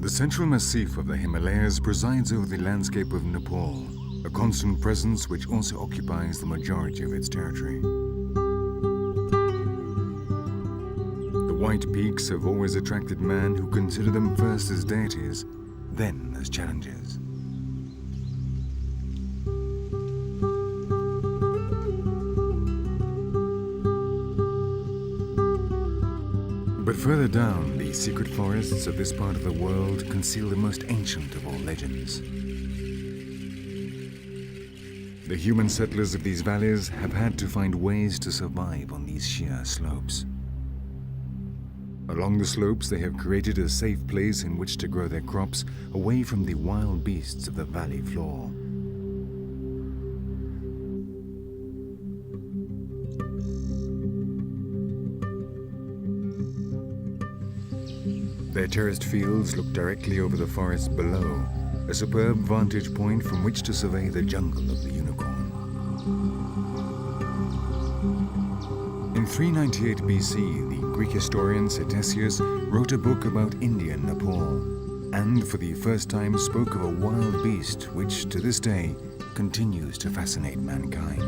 The central massif of the Himalayas presides over the landscape of Nepal, a constant presence which also occupies the majority of its territory. The white peaks have always attracted man who consider them first as deities, then as challenges. But further down, the secret forests of this part of the world conceal the most ancient of all legends. The human settlers of these valleys have had to find ways to survive on these sheer slopes. Along the slopes, they have created a safe place in which to grow their crops away from the wild beasts of the valley floor. Their terraced fields look directly over the forest below, a superb vantage point from which to survey the jungle of the unicorn. In 398 BC, the Greek historian Ctesias wrote a book about India and Nepal, and for the first time spoke of a wild beast which, to this day, continues to fascinate mankind.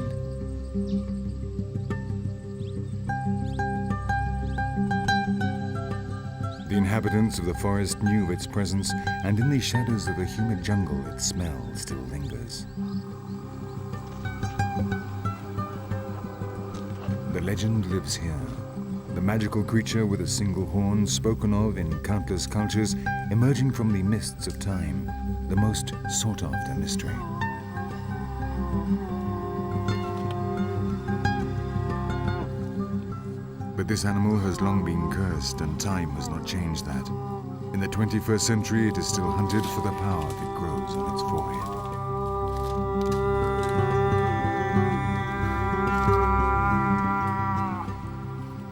The inhabitants of the forest knew of its presence, and in the shadows of the humid jungle, its smell still lingers. The legend lives here. The magical creature with a single horn, spoken of in countless cultures, emerging from the mists of time, the most sought-after mystery. But this animal has long been cursed, and time has not changed that. In the 21st century, it is still hunted for the power that grows on its forehead.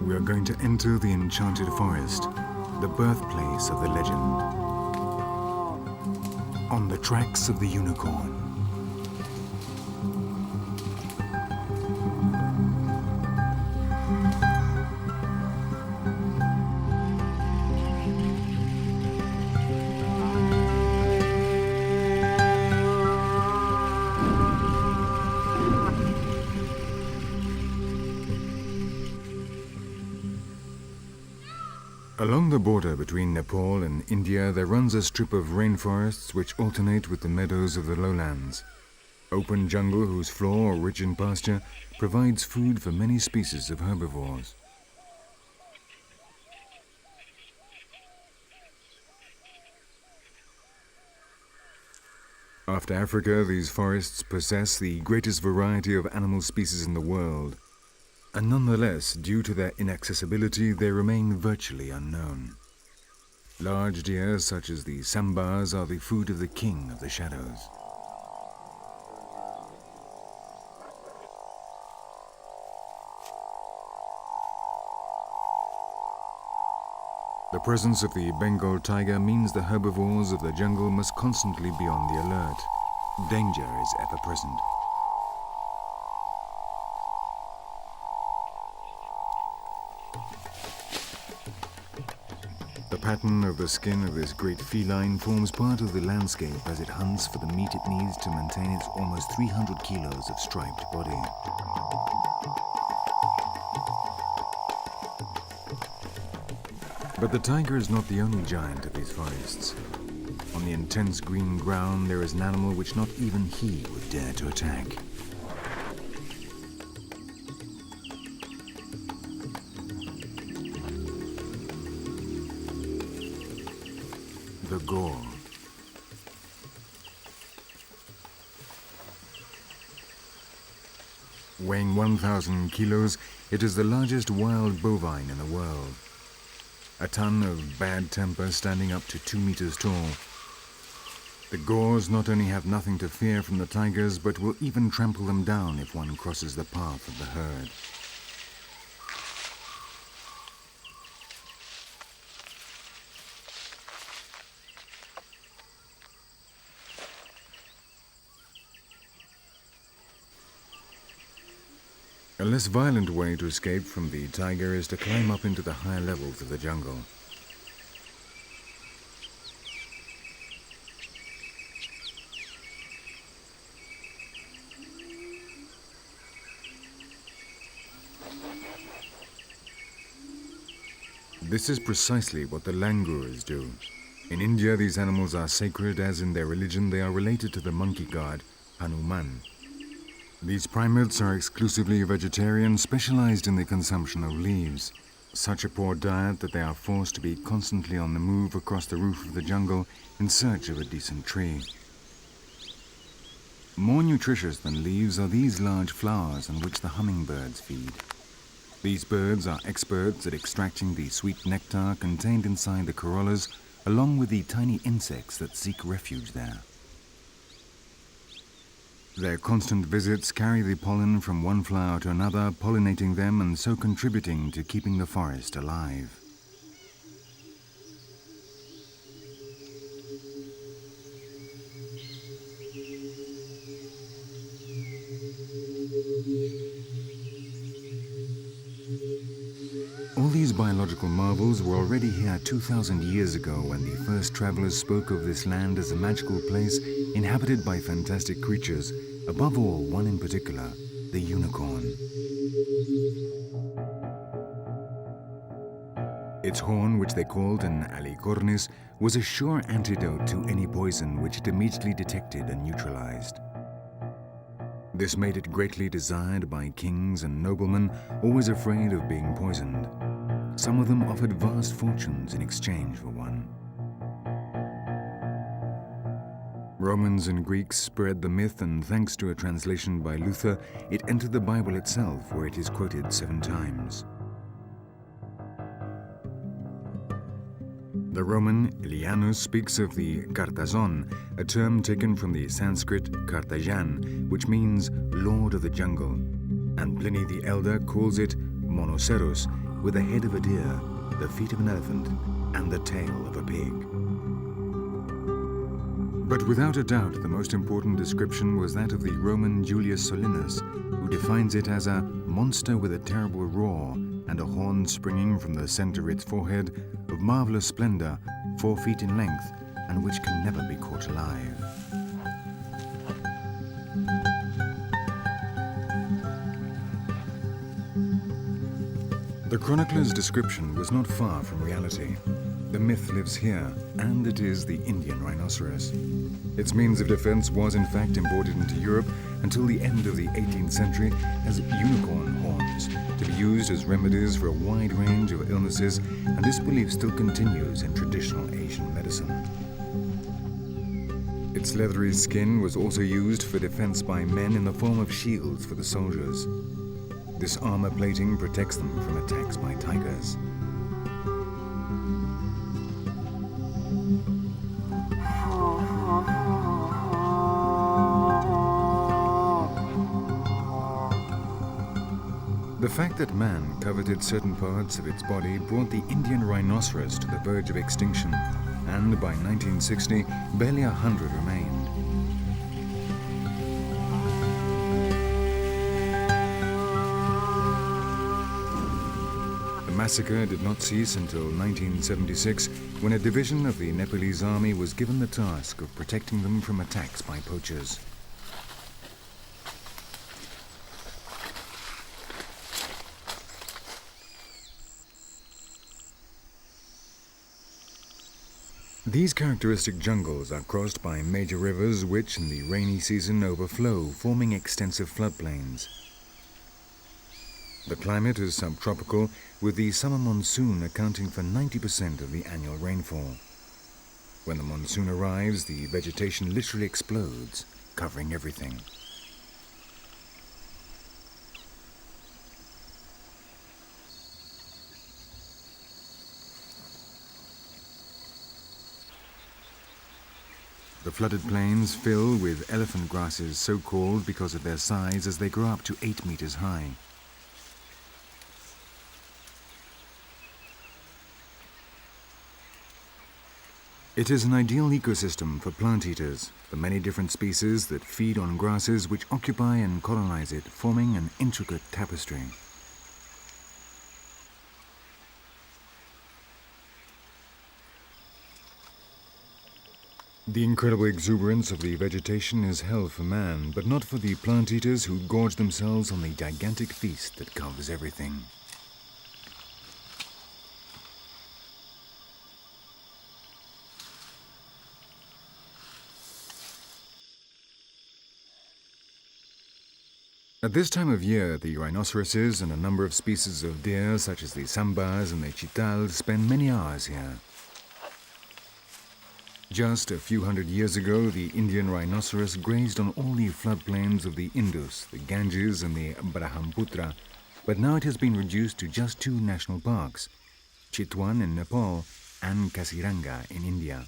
We are going to enter the enchanted forest, the birthplace of the legend. On the tracks of the unicorn. Along the border between Nepal and India, there runs a strip of rainforests which alternate with the meadows of the lowlands. Open jungle whose floor, rich in pasture, provides food for many species of herbivores. After Africa, these forests possess the greatest variety of animal species in the world. And nonetheless, due to their inaccessibility, they remain virtually unknown. Large deer such as the sambars are the food of the king of the shadows. The presence of the Bengal tiger means the herbivores of the jungle must constantly be on the alert. Danger is ever present. The pattern of the skin of this great feline forms part of the landscape as it hunts for the meat it needs to maintain its almost 300 kilos of striped body. But the tiger is not the only giant of these forests. On the intense green ground, there is an animal which not even he would dare to attack. The gaur. Weighing 1,000 kilos, it is the largest wild bovine in the world. A ton of bad temper standing up to 2 meters tall. The gaurs not only have nothing to fear from the tigers, but will even trample them down if one crosses the path of the herd. A less violent way to escape from the tiger is to climb up into the higher levels of the jungle. This is precisely what the langurs do. In India, these animals are sacred, as in their religion they are related to the monkey god, Hanuman. These primates are exclusively vegetarian, specialized in the consumption of leaves. Such a poor diet that they are forced to be constantly on the move across the roof of the jungle in search of a decent tree. More nutritious than leaves are these large flowers on which the hummingbirds feed. These birds are experts at extracting the sweet nectar contained inside the corollas, along with the tiny insects that seek refuge there. Their constant visits carry the pollen from one flower to another, pollinating them and so contributing to keeping the forest alive. All these biological marvels were already here 2,000 years ago when the first travelers spoke of this land as a magical place inhabited by fantastic creatures, above all one in particular, the unicorn. Its horn, which they called an alicornis, was a sure antidote to any poison which it immediately detected and neutralized. This made it greatly desired by kings and noblemen, always afraid of being poisoned. Some of them offered vast fortunes in exchange for one. Romans and Greeks spread the myth, and thanks to a translation by Luther, it entered the Bible itself, where it is quoted 7 times. The Roman Elianus speaks of the Cartazon, a term taken from the Sanskrit Kartajan, which means Lord of the Jungle, and Pliny the Elder calls it Monoceros, with the head of a deer, the feet of an elephant, and the tail of a pig. But without a doubt, the most important description was that of the Roman Julius Solinus, who defines it as a monster with a terrible roar and a horn springing from the center of its forehead, of marvelous splendor, 4 feet in length, and which can never be caught alive. The chronicler's description was not far from reality. The myth lives here, and it is the Indian rhinoceros. Its means of defense was in fact imported into Europe until the end of the 18th century as unicorn horns, to be used as remedies for a wide range of illnesses, and this belief still continues in traditional Asian medicine. Its leathery skin was also used for defense by men in the form of shields for the soldiers. This armor plating protects them from attacks by tigers. The fact that man coveted certain parts of its body brought the Indian rhinoceros to the verge of extinction, and by 1960, barely 100 remained. The massacre did not cease until 1976, when a division of the Nepalese army was given the task of protecting them from attacks by poachers. These characteristic jungles are crossed by major rivers which, in the rainy season, overflow, forming extensive floodplains. The climate is subtropical, with the summer monsoon accounting for 90% of the annual rainfall. When the monsoon arrives, the vegetation literally explodes, covering everything. The flooded plains fill with elephant grasses, so called because of their size, as they grow up to 8 meters high. It is an ideal ecosystem for plant eaters, the many different species that feed on grasses which occupy and colonize it, forming an intricate tapestry. The incredible exuberance of the vegetation is hell for man, but not for the plant-eaters who gorge themselves on the gigantic feast that covers everything. At this time of year, the rhinoceroses and a number of species of deer, such as the sambas and the chital, spend many hours here. Just a few hundred years ago, the Indian rhinoceros grazed on all the floodplains of the Indus, the Ganges and the Brahmaputra, but now it has been reduced to just 2 national parks, Chitwan in Nepal and Kaziranga in India.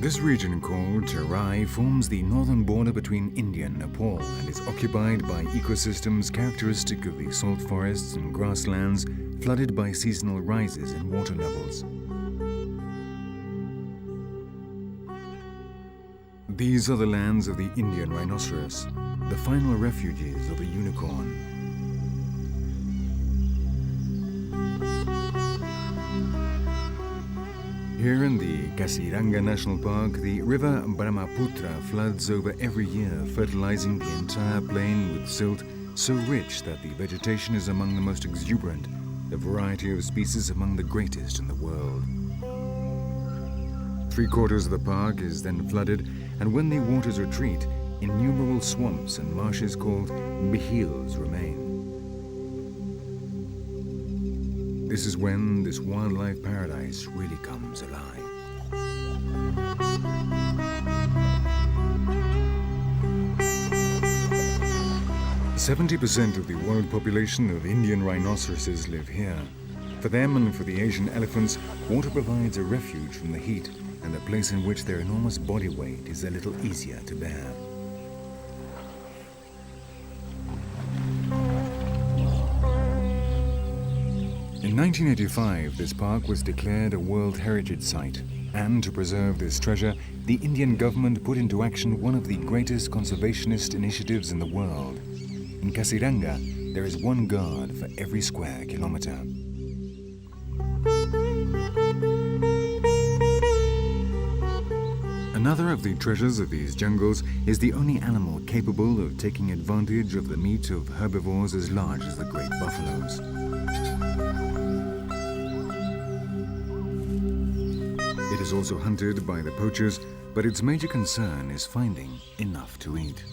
This region called Terai forms the northern border between India and Nepal and is occupied by ecosystems characteristic of the salt forests and grasslands flooded by seasonal rises in water levels. These are the lands of the Indian rhinoceros, the final refuges of the unicorn. Here in the Kaziranga National Park, the river Brahmaputra floods over every year, fertilizing the entire plain with silt so rich that the vegetation is among the most exuberant, the variety of species among the greatest in the world. 3/4 of the park is then flooded, and when the waters retreat, innumerable swamps and marshes called bihils remain. This is when this wildlife paradise really comes alive. "70% of the world population of Indian rhinoceroses live here. For them and for the Asian elephants, water provides a refuge from the heat and a place in which their enormous body weight is a little easier to bear." In 1985, this park was declared a World Heritage Site, and to preserve this treasure, the Indian government put into action one of the greatest conservationist initiatives in the world. In Kaziranga, there is 1 guard for every square kilometer. Another of the treasures of these jungles is the only animal capable of taking advantage of the meat of herbivores as large as the great buffaloes. It is also hunted by the poachers, but its major concern is finding enough to eat.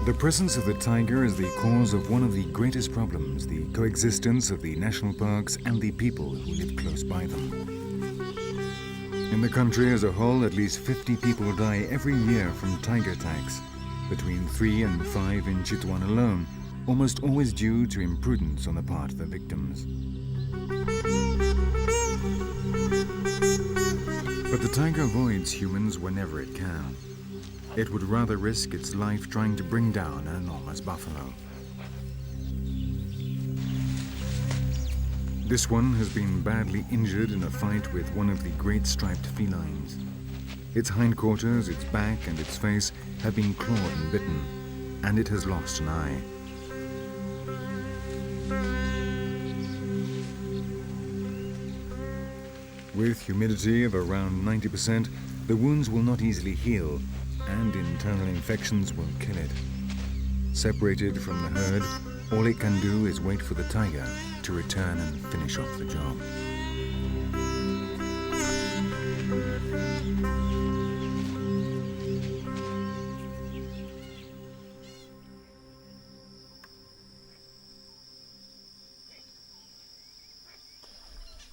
The presence of the tiger is the cause of one of the greatest problems, the coexistence of the national parks and the people who live close by them. In the country as a whole, at least 50 people die every year from tiger attacks, between 3 and 5 in Chitwan alone, almost always due to imprudence on the part of the victims. But the tiger avoids humans whenever it can. It would rather risk its life trying to bring down an enormous buffalo. This one has been badly injured in a fight with one of the great striped felines. Its hindquarters, its back, and its face have been clawed and bitten, and it has lost an eye. With humidity of around 90%, the wounds will not easily heal, and internal infections will kill it. Separated from the herd, all it can do is wait for the tiger to return and finish off the job.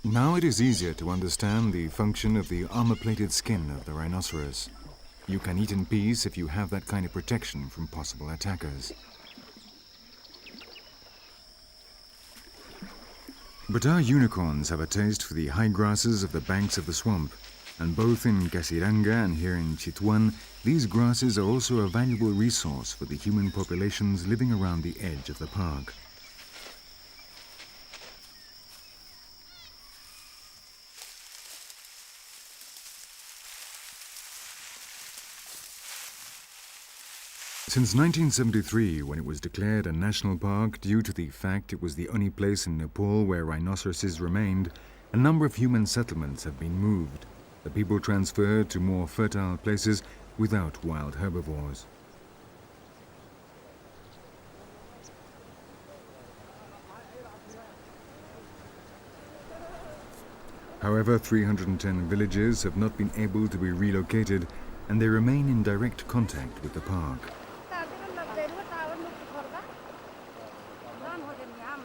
Now it is easier to understand the function of the armor-plated skin of the rhinoceros. You can eat in peace if you have that kind of protection from possible attackers. But our unicorns have a taste for the high grasses of the banks of the swamp, and both in Kaziranga and here in Chitwan, these grasses are also a valuable resource for the human populations living around the edge of the park. Since 1973, when it was declared a national park due to the fact it was the only place in Nepal where rhinoceroses remained, a number of human settlements have been moved. The people transferred to more fertile places without wild herbivores. However, 310 villages have not been able to be relocated, and they remain in direct contact with the park.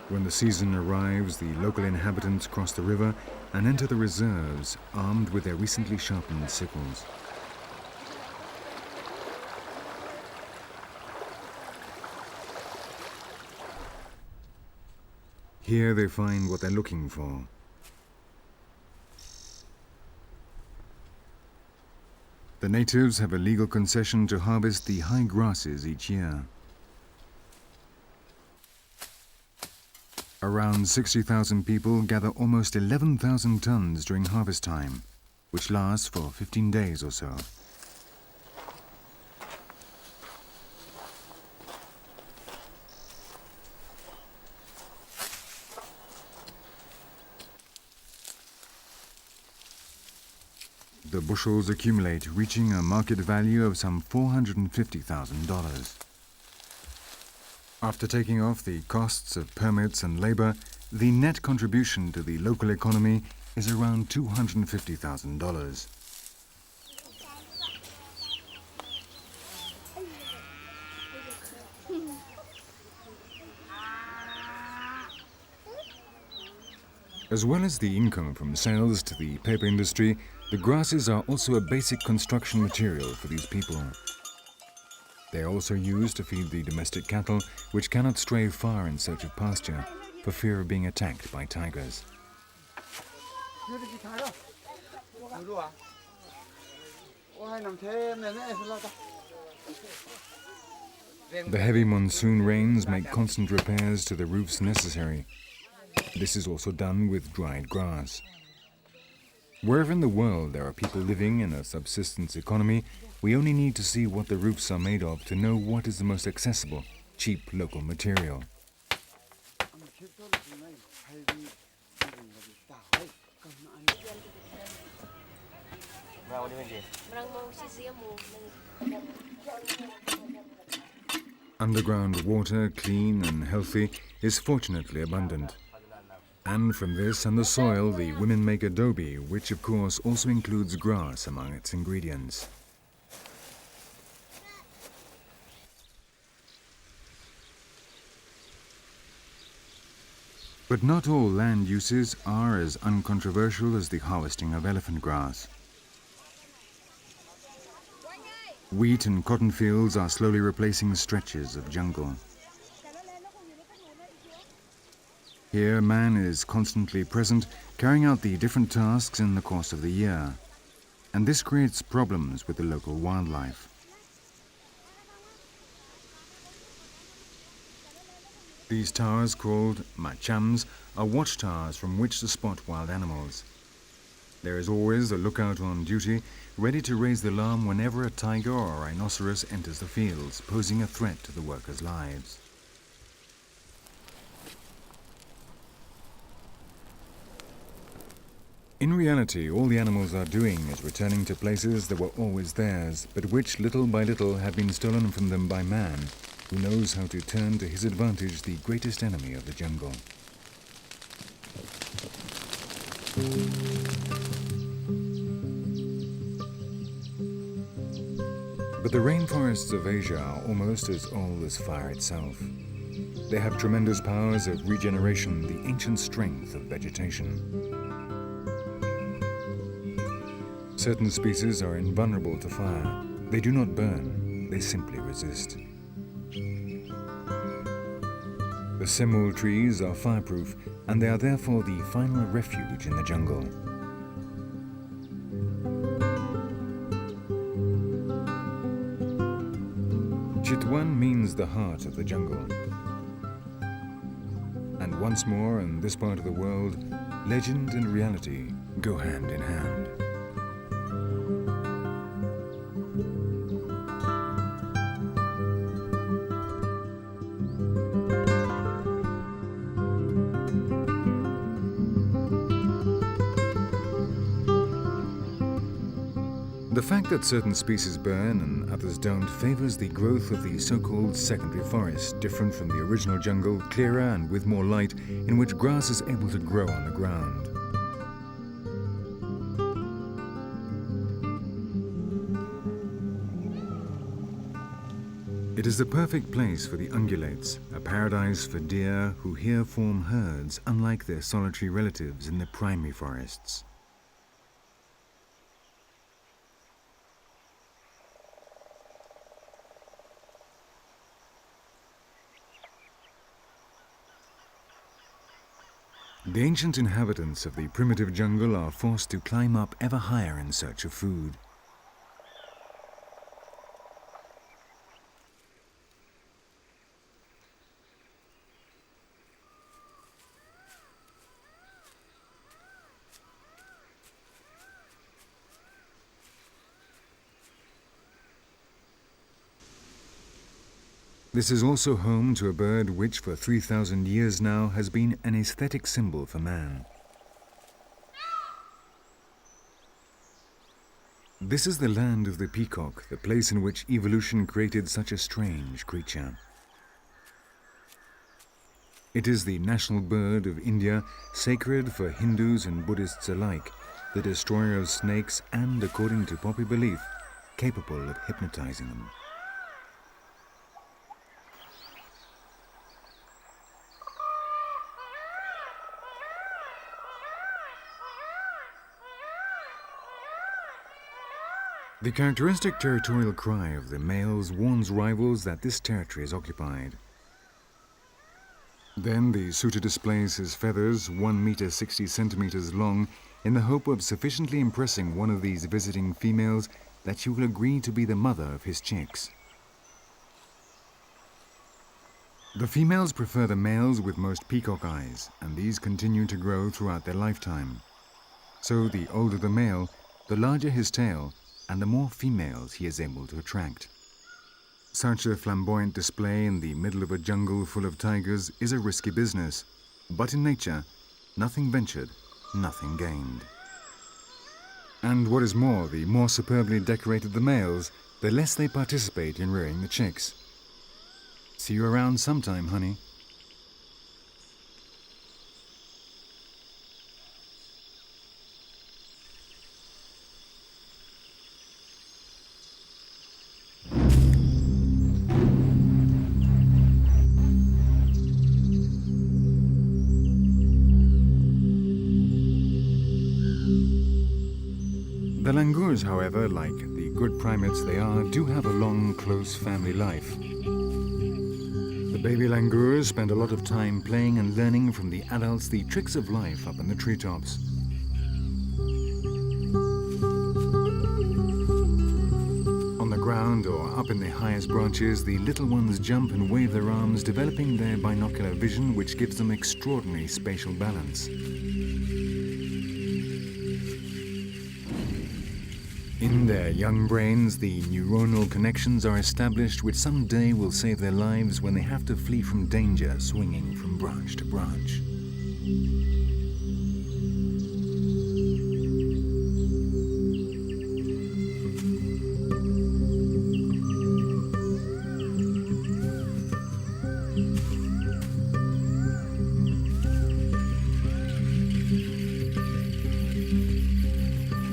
When the season arrives, the local inhabitants cross the river and enter the reserves armed with their recently sharpened sickles. Here they find what they're looking for. The natives have a legal concession to harvest the high grasses each year. Around 60,000 people gather almost 11,000 tons during harvest time, which lasts for 15 days or so. The bushels accumulate, reaching a market value of some $450,000. After taking off the costs of permits and labor, the net contribution to the local economy is around $250,000. As well as the income from sales to the paper industry, the grasses are also a basic construction material for these people. They are also used to feed the domestic cattle, which cannot stray far in search of pasture for fear of being attacked by tigers. The heavy monsoon rains make constant repairs to the roofs necessary. This is also done with dried grass. Wherever in the world there are people living in a subsistence economy, we only need to see what the roofs are made of to know what is the most accessible, cheap local material. Underground water, clean and healthy, is fortunately abundant. And from this and the soil, the women make adobe, which of course also includes grass among its ingredients. But not all land uses are as uncontroversial as the harvesting of elephant grass. Wheat and cotton fields are slowly replacing stretches of jungle. Here, man is constantly present, carrying out the different tasks in the course of the year, and this creates problems with the local wildlife. These towers, called machams, are watchtowers from which to spot wild animals. There is always a lookout on duty, ready to raise the alarm whenever a tiger or a rhinoceros enters the fields, posing a threat to the workers' lives. In reality, all the animals are doing is returning to places that were always theirs, but which little by little have been stolen from them by man, who knows how to turn to his advantage the greatest enemy of the jungle. But the rainforests of Asia are almost as old as fire itself. They have tremendous powers of regeneration, the ancient strength of vegetation. Certain species are invulnerable to fire. They do not burn, they simply resist. The simul trees are fireproof, and they are therefore the final refuge in the jungle. Chitwan means the heart of the jungle. And once more, in this part of the world, legend and reality go hand in hand. The fact that certain species burn and others don't favors the growth of the so-called secondary forest, different from the original jungle, clearer and with more light, in which grass is able to grow on the ground. It is the perfect place for the ungulates, a paradise for deer who here form herds unlike their solitary relatives in the primary forests. The ancient inhabitants of the primitive jungle are forced to climb up ever higher in search of food. This is also home to a bird which for 3,000 years now has been an aesthetic symbol for man. This is the land of the peacock, the place in which evolution created such a strange creature. It is the national bird of India, sacred for Hindus and Buddhists alike, the destroyer of snakes and, according to popular belief, capable of hypnotizing them. The characteristic territorial cry of the males warns rivals that this territory is occupied. Then the suitor displays his feathers 1 meter 60 centimeters long in the hope of sufficiently impressing one of these visiting females that she will agree to be the mother of his chicks. The females prefer the males with most peacock eyes, and these continue to grow throughout their lifetime. So the older the male, the larger his tail, and the more females he is able to attract. Such a flamboyant display in the middle of a jungle full of tigers is a risky business, but in nature, nothing ventured, nothing gained. And what is more superbly decorated the males, the less they participate in rearing the chicks. See you around sometime, honey. The langurs, however, like the good primates they are, do have a long, close family life. The baby langurs spend a lot of time playing and learning from the adults the tricks of life up in the treetops. On the ground or up in the highest branches, the little ones jump and wave their arms, developing their binocular vision, which gives them extraordinary spatial balance. In their young brains, the neuronal connections are established which someday will save their lives when they have to flee from danger, swinging from branch to branch.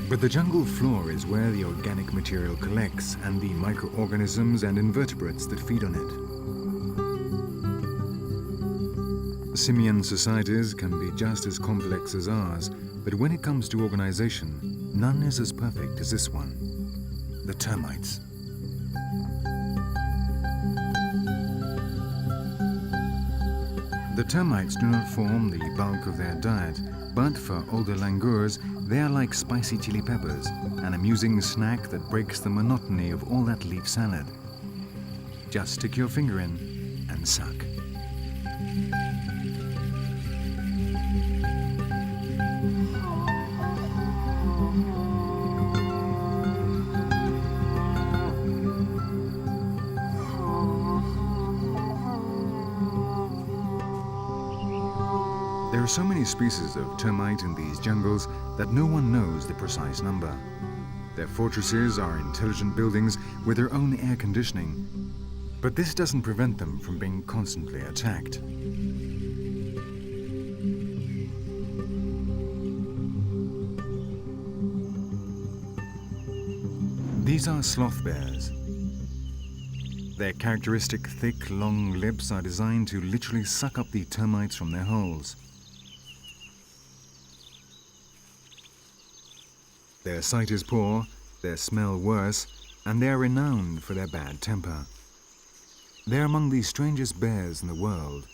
But the jungle floor is where the organic material collects and the microorganisms and invertebrates that feed on it. Simian societies can be just as complex as ours, but when it comes to organization, none is as perfect as this one: the termites. The termites do not form the bulk of their diet, but for older langurs, they are like spicy chili peppers, an amusing snack that breaks the monotony of all that leaf salad. Just stick your finger in and suck. There are so many species of termite in these jungles that no one knows the precise number. Their fortresses are intelligent buildings with their own air conditioning. But this doesn't prevent them from being constantly attacked. These are sloth bears. Their characteristic thick, long lips are designed to literally suck up the termites from their holes. Their sight is poor, their smell worse, and they are renowned for their bad temper. They are among the strangest bears in the world,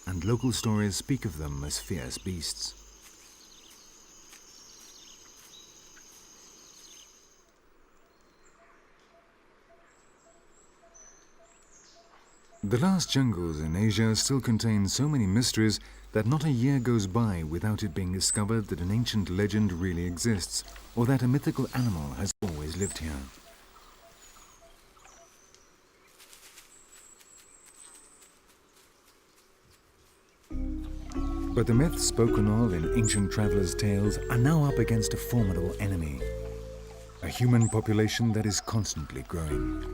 and local stories speak of them as fierce beasts. The last jungles in Asia still contain so many mysteries that not a year goes by without it being discovered that an ancient legend really exists, or that a mythical animal has always lived here. But the myths spoken of in ancient travelers' tales are now up against a formidable enemy, a human population that is constantly growing.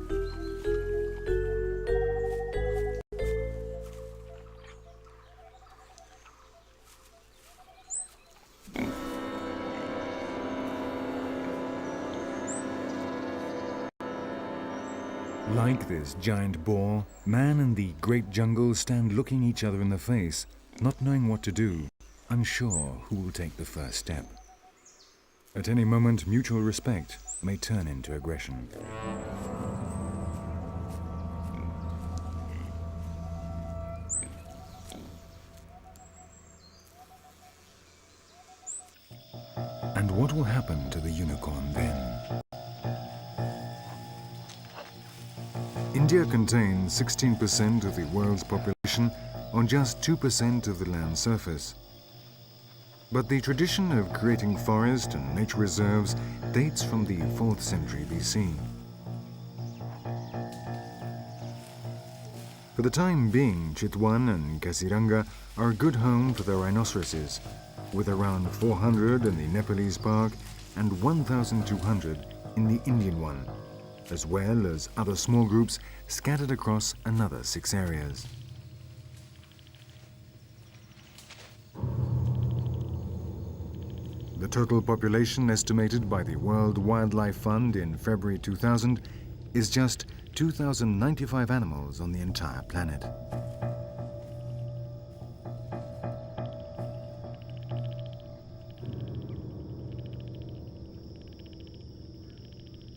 Like this giant boar, man and the great jungle stand looking each other in the face, not knowing what to do, unsure who will take the first step. At any moment, mutual respect may turn into aggression. And what will happen to the unicorn then? India contains 16% of the world's population on just 2% of the land surface. But the tradition of creating forest and nature reserves dates from the 4th century BC. For the time being, Chitwan and Kaziranga are a good home for the rhinoceroses, with around 400 in the Nepalese park and 1,200 in the Indian one, as well as other small groups scattered across another 6 areas. The total population estimated by the World Wildlife Fund in February 2000 is just 2,095 animals on the entire planet.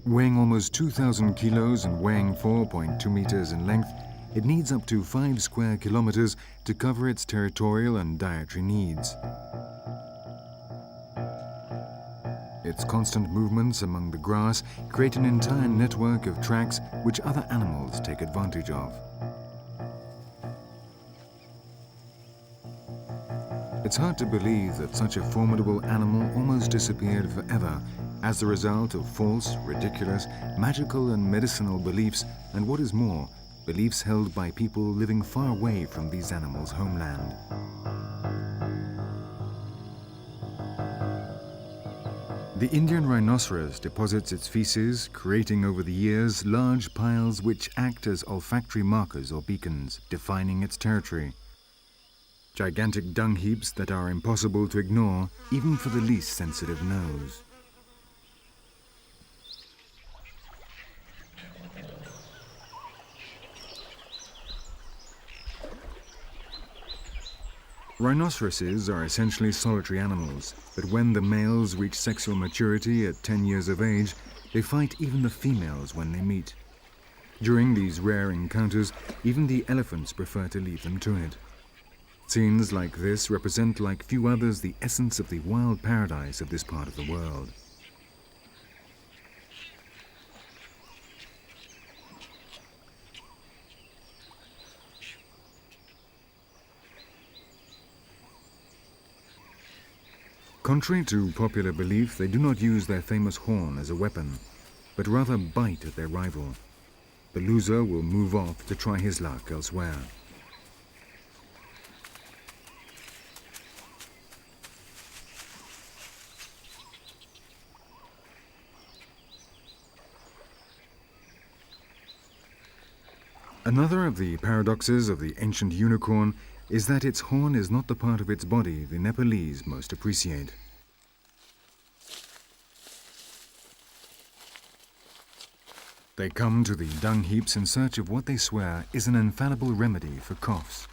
Weighing almost 2,000 kilos and weighing 4.2 meters in length, it needs up to 5 square kilometers to cover its territorial and dietary needs. Its constant movements among the grass create an entire network of tracks which other animals take advantage of. It's hard to believe that such a formidable animal almost disappeared forever as the result of false, ridiculous, magical and medicinal beliefs, and what is more, beliefs held by people living far away from these animals' homeland. The Indian rhinoceros deposits its feces, creating over the years large piles which act as olfactory markers or beacons, defining its territory. Gigantic dung heaps that are impossible to ignore, even for the least sensitive nose. Rhinoceroses are essentially solitary animals, but when the males reach sexual maturity at 10 years of age, they fight even the females when they meet. During these rare encounters, even the elephants prefer to leave them to it. Scenes like this represent like few others the essence of the wild paradise of this part of the world. Contrary to popular belief, they do not use their famous horn as a weapon, but rather bite at their rival. The loser will move off to try his luck elsewhere. Another of the paradoxes of the ancient unicorn is that its horn is not the part of its body the Nepalese most appreciate. They come to the dung heaps in search of what they swear is an infallible remedy for coughs.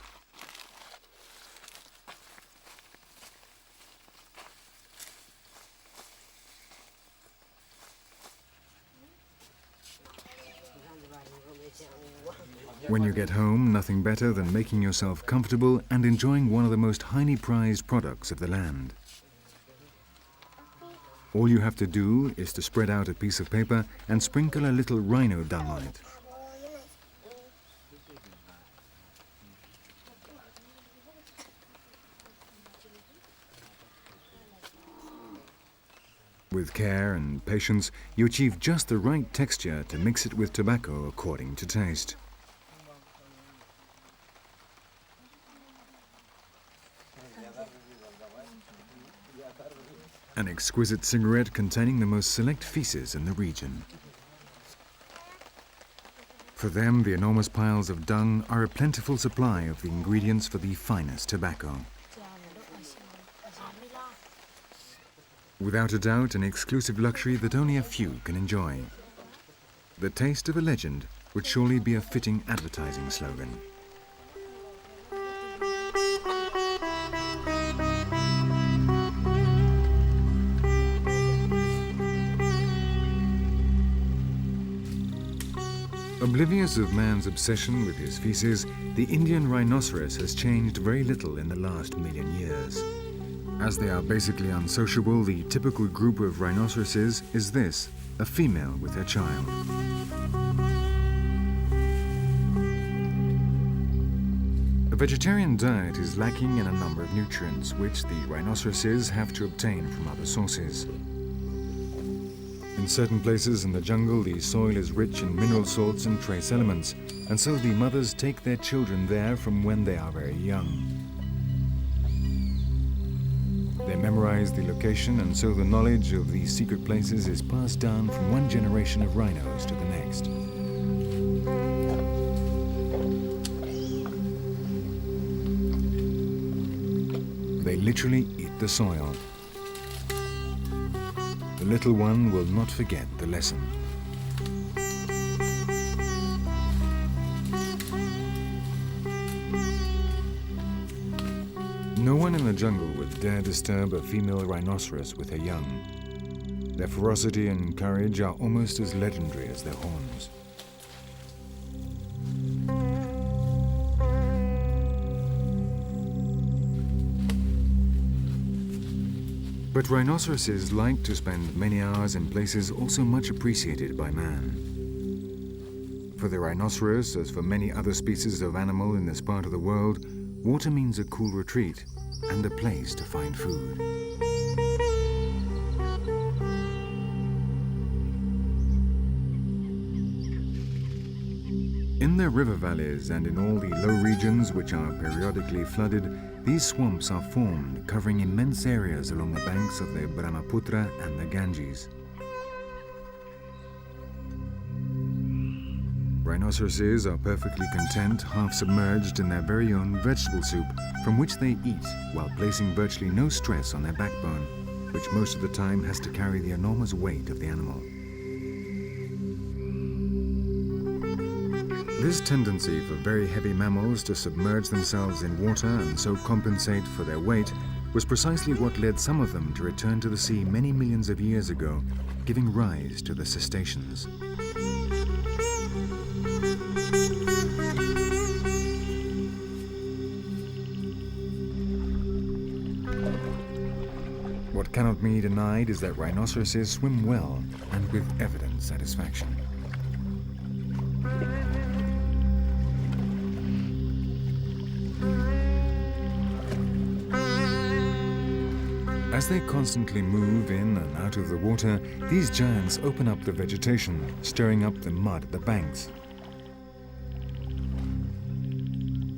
When you get home, nothing better than making yourself comfortable and enjoying one of the most highly prized products of the land. All you have to do is to spread out a piece of paper and sprinkle a little rhino dung on it. With care and patience, you achieve just the right texture to mix it with tobacco according to taste. An exquisite cigarette containing the most select feces in the region. For them, the enormous piles of dung are a plentiful supply of the ingredients for the finest tobacco. Without a doubt, an exclusive luxury that only a few can enjoy. The taste of a legend would surely be a fitting advertising slogan. Oblivious of man's obsession with his feces, the Indian rhinoceros has changed very little in the last million years. As they are basically unsociable, the typical group of rhinoceroses is this, a female with her child. A vegetarian diet is lacking in a number of nutrients, which the rhinoceroses have to obtain from other sources. In certain places in the jungle, the soil is rich in mineral salts and trace elements, and so the mothers take their children there from when they are very young. They memorize the location, and so the knowledge of these secret places is passed down from one generation of rhinos to the next. They literally eat the soil. The little one will not forget the lesson. No one in the jungle would dare disturb a female rhinoceros with her young. Their ferocity and courage are almost as legendary as their horns. But rhinoceroses like to spend many hours in places also much appreciated by man. For the rhinoceros, as for many other species of animal in this part of the world, water means a cool retreat and a place to find food. In the river valleys and in all the low regions which are periodically flooded, these swamps are formed, covering immense areas along the banks of the Brahmaputra and the Ganges. Rhinoceroses are perfectly content, half submerged in their very own vegetable soup, from which they eat while placing virtually no stress on their backbone, which most of the time has to carry the enormous weight of the animal. This tendency for very heavy mammals to submerge themselves in water and so compensate for their weight was precisely what led some of them to return to the sea many millions of years ago, giving rise to the cetaceans. What cannot be denied is that rhinoceroses swim well and with evident satisfaction. As they constantly move in and out of the water, these giants open up the vegetation, stirring up the mud at the banks.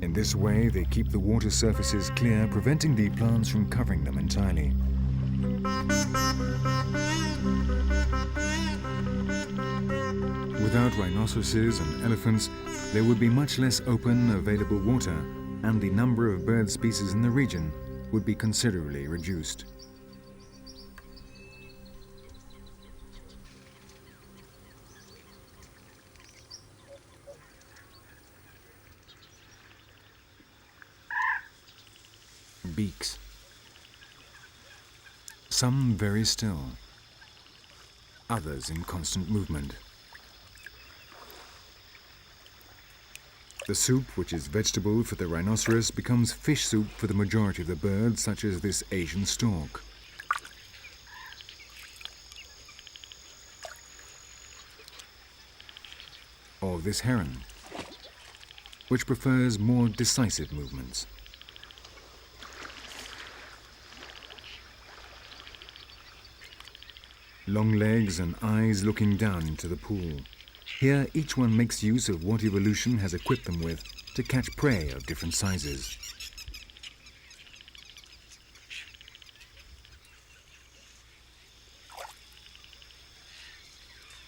In this way, they keep the water surfaces clear, preventing the plants from covering them entirely. Without rhinoceroses and elephants, there would be much less open, available water, and the number of bird species in the region would be considerably reduced. Beaks. Some very still, others in constant movement. The soup, which is vegetable for the rhinoceros, becomes fish soup for the majority of the birds, such as this Asian stork. Or this heron, which prefers more decisive movements. Long legs and eyes looking down into the pool. Here, each one makes use of what evolution has equipped them with to catch prey of different sizes.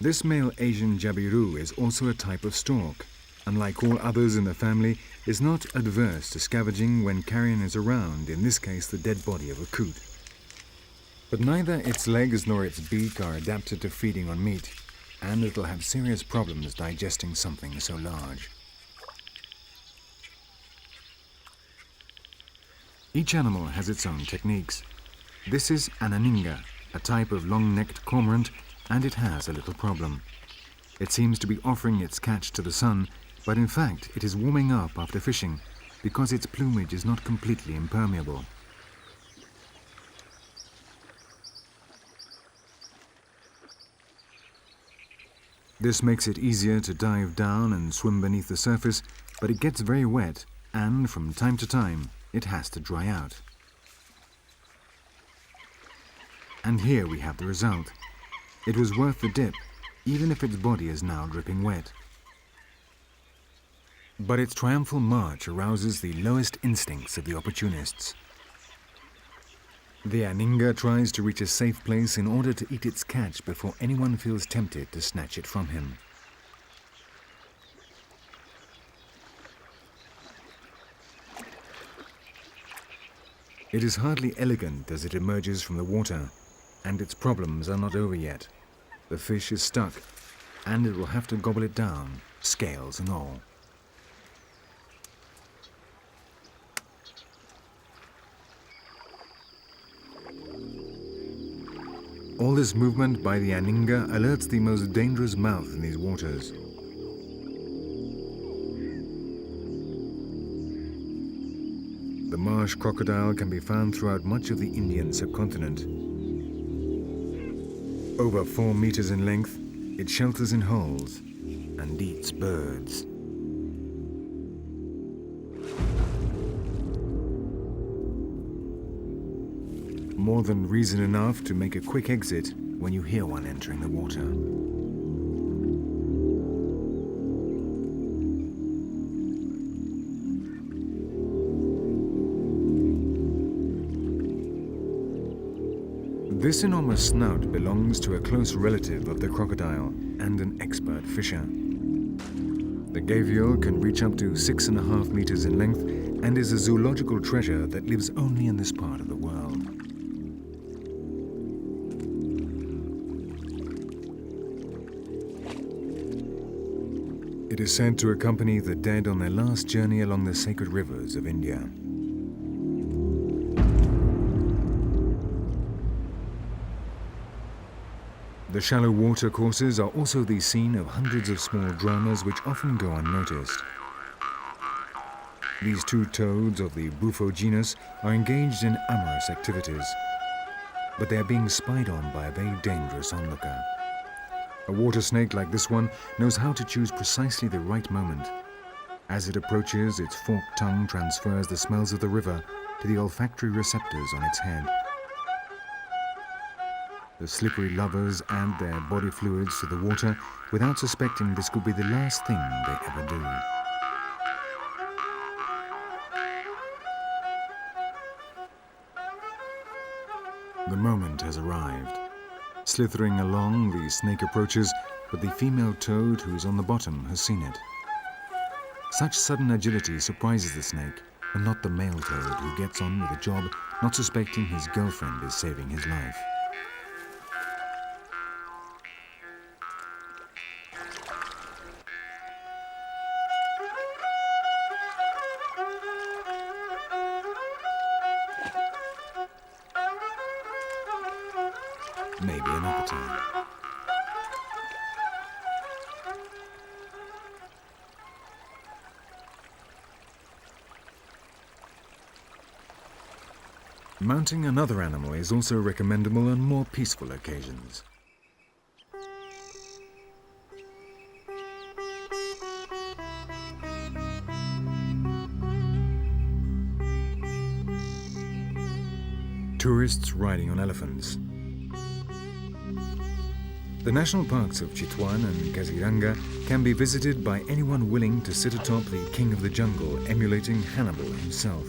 This male Asian jabiru is also a type of stork. Unlike all others in the family, is not adverse to scavenging when carrion is around, in this case the dead body of a coot. But neither its legs nor its beak are adapted to feeding on meat, and it'll have serious problems digesting something so large. Each animal has its own techniques. This is an aninga, a type of long-necked cormorant, and it has a little problem. It seems to be offering its catch to the sun, but in fact it is warming up after fishing because its plumage is not completely impermeable. This makes it easier to dive down and swim beneath the surface, but it gets very wet, and from time to time, it has to dry out. And here we have the result. It was worth the dip, even if its body is now dripping wet. But its triumphal march arouses the lowest instincts of the opportunists. The aninga tries to reach a safe place in order to eat its catch before anyone feels tempted to snatch it from him. It is hardly elegant as it emerges from the water, and its problems are not over yet. The fish is stuck, and it will have to gobble it down, scales and all. All this movement by the aninga alerts the most dangerous mouth in these waters. The marsh crocodile can be found throughout much of the Indian subcontinent. Over 4 meters in length, it shelters in holes and eats birds. More than reason enough to make a quick exit when you hear one entering the water. This enormous snout belongs to a close relative of the crocodile and an expert fisher. The gavial can reach up to 6.5 meters in length and is a zoological treasure that lives only in this part of the world. It is said to accompany the dead on their last journey along the sacred rivers of India. The shallow water courses are also the scene of hundreds of small dramas which often go unnoticed. These 2 toads of the Bufo genus are engaged in amorous activities, but they are being spied on by a very dangerous onlooker. A water snake like this one knows how to choose precisely the right moment. As it approaches, its forked tongue transfers the smells of the river to the olfactory receptors on its head. The slippery lovers add their body fluids to the water without suspecting this could be the last thing they ever do. The moment has arrived. Slithering along, the snake approaches, but the female toad who is on the bottom has seen it. Such sudden agility surprises the snake, and not the male toad who gets on with the job, not suspecting his girlfriend is saving his life. Maybe another time. Mounting another animal is also recommendable on more peaceful occasions. Tourists riding on elephants. The national parks of Chitwan and Kaziranga can be visited by anyone willing to sit atop the king of the jungle, emulating Hannibal himself.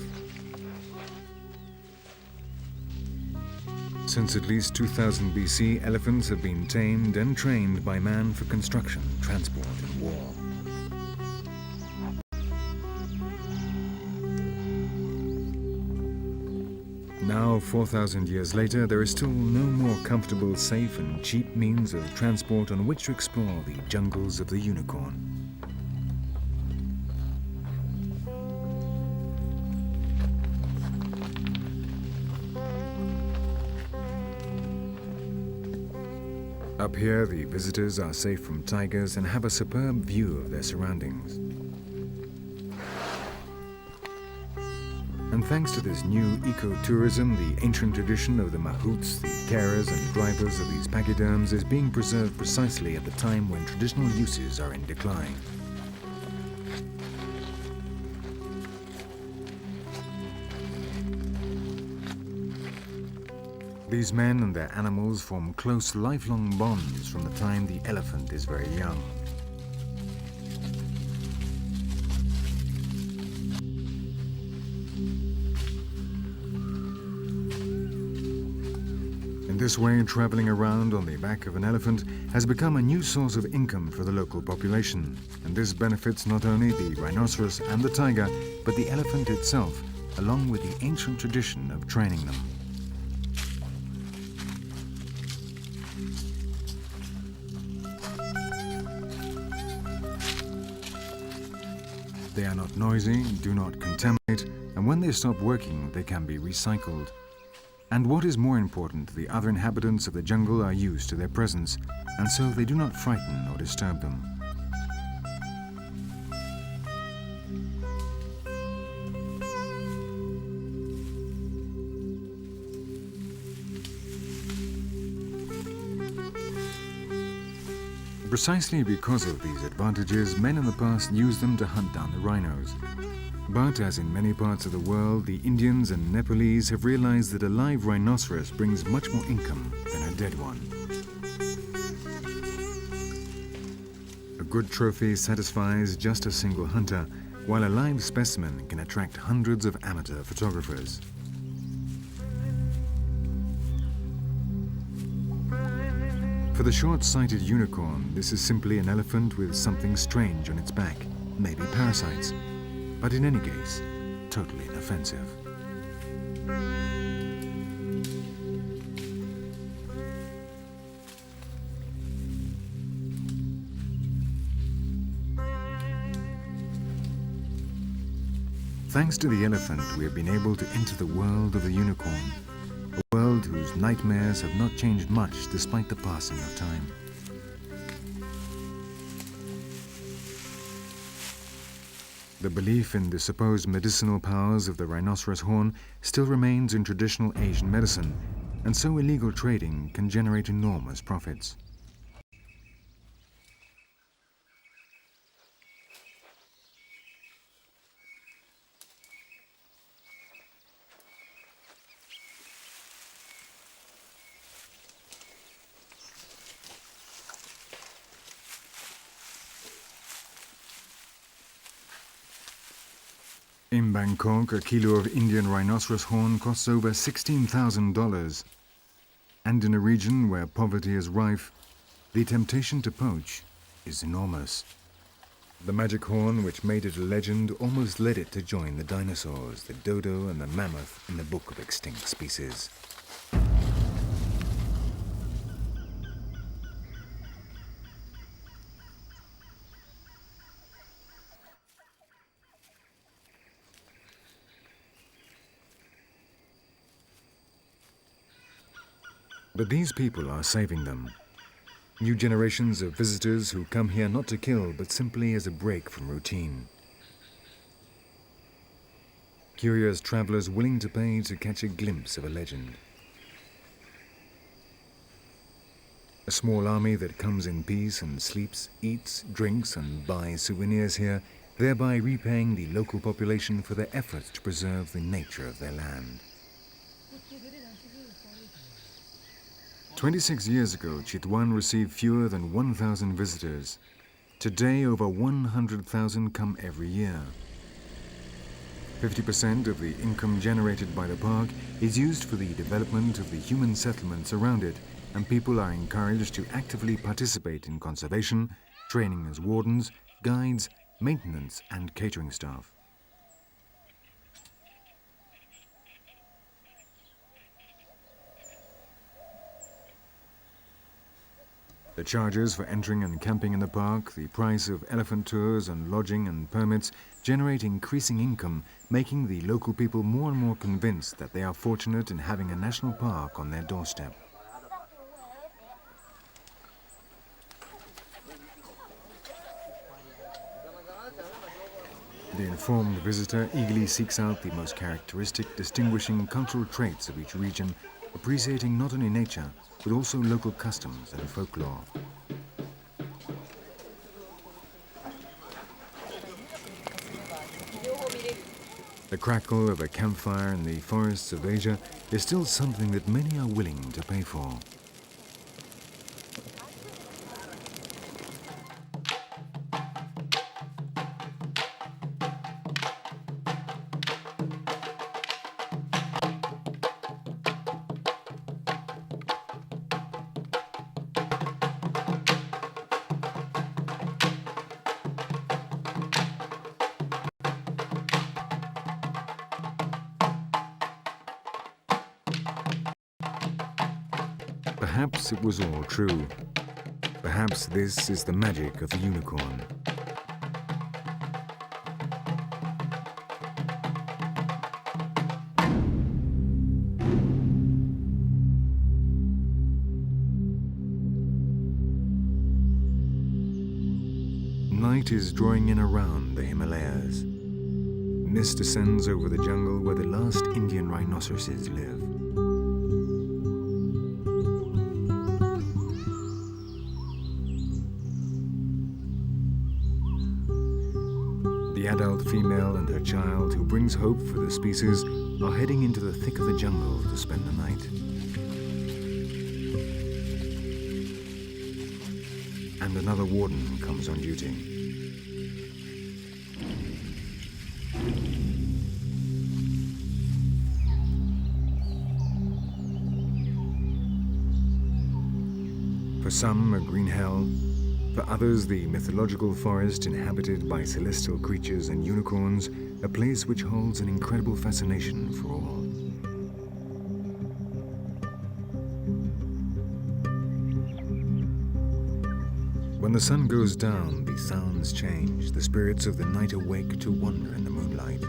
Since at least 2000 BC, elephants have been tamed and trained by man for construction, transport, and war. Now, 4,000 years later, there is still no more comfortable, safe, and cheap means of transport on which to explore the jungles of the unicorn. Up here, the visitors are safe from tigers and have a superb view of their surroundings. And thanks to this new ecotourism, the ancient tradition of the mahouts, the carers and drivers of these pachyderms, is being preserved precisely at the time when traditional uses are in decline. These men and their animals form close, lifelong bonds from the time the elephant is very young. In this way, traveling around on the back of an elephant has become a new source of income for the local population, and this benefits not only the rhinoceros and the tiger, but the elephant itself, along with the ancient tradition of training them. They are not noisy, do not contaminate, and when they stop working, they can be recycled. And what is more important, the other inhabitants of the jungle are used to their presence, and so they do not frighten or disturb them. Precisely because of these advantages, men in the past used them to hunt down the rhinos. But as in many parts of the world, the Indians and Nepalese have realized that a live rhinoceros brings much more income than a dead one. A good trophy satisfies just a single hunter, while a live specimen can attract hundreds of amateur photographers. For the short-sighted unicorn, this is simply an elephant with something strange on its back, maybe parasites. But in any case, totally inoffensive. Thanks to the elephant, we have been able to enter the world of the unicorn, a world whose nightmares have not changed much despite the passing of time. The belief in the supposed medicinal powers of the rhinoceros horn still remains in traditional Asian medicine, and so illegal trading can generate enormous profits. In Bangkok, a kilo of Indian rhinoceros horn costs over $16,000. And in a region where poverty is rife, the temptation to poach is enormous. The magic horn which made it a legend almost led it to join the dinosaurs, the dodo and the mammoth in the Book of Extinct Species. But these people are saving them. New generations of visitors who come here not to kill, but simply as a break from routine. Curious travelers willing to pay to catch a glimpse of a legend. A small army that comes in peace and sleeps, eats, drinks and buys souvenirs here, thereby repaying the local population for their efforts to preserve the nature of their land. 26 years ago, Chitwan received fewer than 1,000 visitors. Today, over 100,000 come every year. 50% of the income generated by the park is used for the development of the human settlements around it, and people are encouraged to actively participate in conservation, training as wardens, guides, maintenance, and catering staff. The charges for entering and camping in the park, the price of elephant tours and lodging and permits generate increasing income, making the local people more and more convinced that they are fortunate in having a national park on their doorstep. The informed visitor eagerly seeks out the most characteristic, distinguishing cultural traits of each region, appreciating not only nature, but also local customs and folklore. The crackle of a campfire in the forests of Asia is still something that many are willing to pay for. Perhaps it was all true. Perhaps this is the magic of the unicorn. Night is drawing in around the Himalayas. Mist descends over the jungle where the last Indian rhinoceroses live. The adult female and her child, who brings hope for the species, are heading into the thick of the jungle to spend the night. And another warden comes on duty. For some, a green hell. For others, the mythological forest inhabited by celestial creatures and unicorns, a place which holds an incredible fascination for all. When the sun goes down, the sounds change. The spirits of the night awake to wander in the moonlight.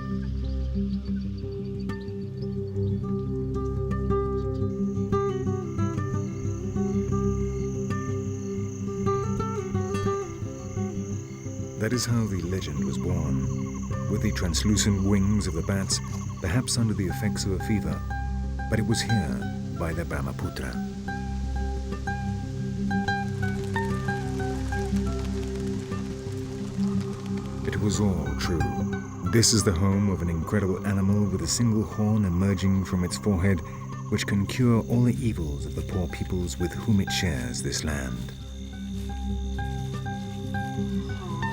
That is how the legend was born, with the translucent wings of the bats, perhaps under the effects of a fever, but it was here by the Brahmaputra. It was all true. This is the home of an incredible animal with a single horn emerging from its forehead, which can cure all the evils of the poor peoples with whom it shares this land.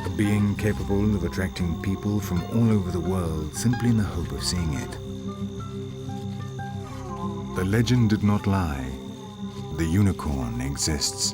A being capable of attracting people from all over the world simply in the hope of seeing it. The legend did not lie. The unicorn exists.